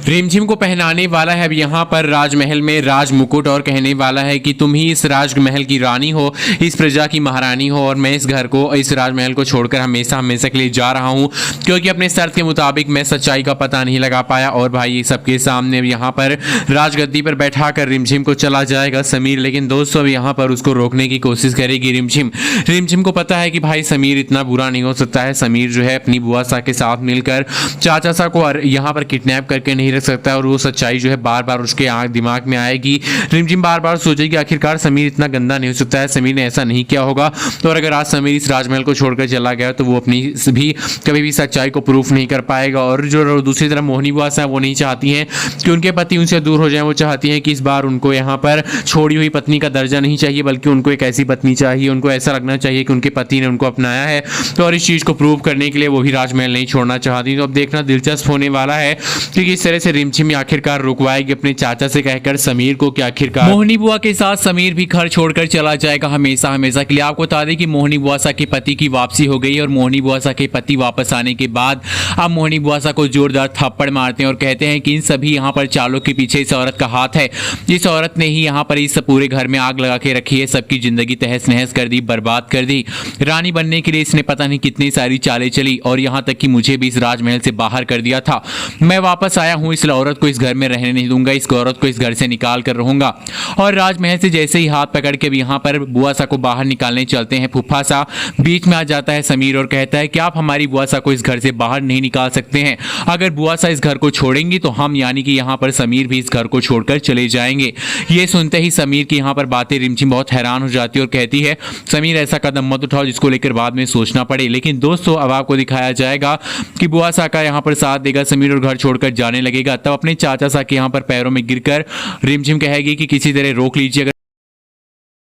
रिमझिम को पहनाने वाला है अब यहाँ पर राजमहल में राज मुकुट और कहने वाला है कि तुम ही इस राजमहल की रानी हो, इस प्रजा की महारानी हो और मैं इस घर को, इस राजमहल को छोड़कर हमेशा हमेशा के लिए जा रहा हूँ क्योंकि अपने शर्त के मुताबिक मैं सच्चाई का पता नहीं लगा पाया। और भाई सबके सामने अब यहाँ पर राजगद्दी पर बैठा कर रिमझिम को चला जाएगा समीर, लेकिन दोस्तों अब यहाँ पर उसको रोकने की कोशिश करेगी रिमझिम। रिमझिम को पता है कि भाई समीर इतना बुरा नहीं हो सकता है, समीर जो है अपनी बुआ सा के साथ मिलकर चाचा सा को यहाँ पर किडनैप करके नहीं रख सकता है और वो सच्चाई जो है बार बार उसके दिमाग में आएगी। रिमझिम बार बार सोचेगी आखिरकार समीर इतना गंदा नहीं हो सकता है, समीर ने ऐसा नहीं किया होगा, तो अगर आज समीर इस राजमहल को छोड़कर चला गया तो वो अपनी भी कभी भी सच्चाई को प्रूफ नहीं कर पाएगा। और जो दूसरी तरफ मोहिनी बुआ है वो नहीं चाहती हैं कि उनके पति उनसे दूर हो जाए, वो चाहती हैं कि इस बार उनको यहाँ पर छोड़ी हुई पत्नी का दर्जा नहीं चाहिए बल्कि उनको एक ऐसी पत्नी चाहिए, उनको ऐसा लगना चाहिए कि उनके पति ने उनको अपनाया है। तो और इस चीज़ को प्रूव करने के लिए वो भी राजमहल नहीं छोड़ना चाहती। तो अब देखना दिलचस्प होने वाला है कि किस तरह से रिमझिम आखिरकार रुकवाएगी अपने चाचा से कहकर समीर को कि आखिरकार मोहिनी बुआ के साथ समीर भी घर छोड़कर चला जाएगा हमेशा हमेशा के लिए। आपको बता दें कि मोहिनी बुआ सा के पति की वापसी हो गई और मोहिनी बुआ सा के पति वापस आने के बाद अब मोहिनी बुआ सा को जोरदार थप्पड़ मारते हैं और कहते हैं कि इन सभी यहाँ पर चालों के पीछे इस औरत का हाथ है, इस औरत ने ही यहाँ पर इस पूरे घर में आग लगा के रखी है, सबकी जिंदगी तहस नहस कर दी, बर्बाद कर दी। रानी बनने के लिए इसने पता नहीं कितनी सारी चालें चली और यहाँ तक कि मुझे भी इस राजमहल से बाहर कर दिया था। मैं वापस आया हूँ, इस औरत को इस घर में रहने नहीं दूंगा, इस औरत को इस घर से निकाल कर रहूंगा। और राजमहल से जैसे ही हाथ पकड़ के यहाँ पर बुआ सा को बाहर निकालने चलते हैं, फुफ्फा सा बीच में आ जाता है समीर और कहता है कि आप हमारी बुआ सा को इस घर से बाहर नहीं निकाल सकते हैं, अगर बुआ सा इस घर को छोड़ेंगी तो हम यानी कि यहाँ पर समीर भी इस घर को छोड़कर चले जाएंगे। ये सुनते ही समीर की यहाँ पर बातें रिमझिम बहुत हैरान हो जाती है और कहती है समीर ऐसा कदम मत उठाओ जिसको लेकर बाद में सोचना पड़े। लेकिन दोस्तों अब आपको दिखाया जाएगा कि बुआ सा का यहाँ पर साथ देगा समीर और घर छोड़कर जाने लगेगा। तब अपने चाचा सा के यहाँ पर पैरों में गिरकर रिमझिम कहेगी कि किसी तरह रोक लीजिए।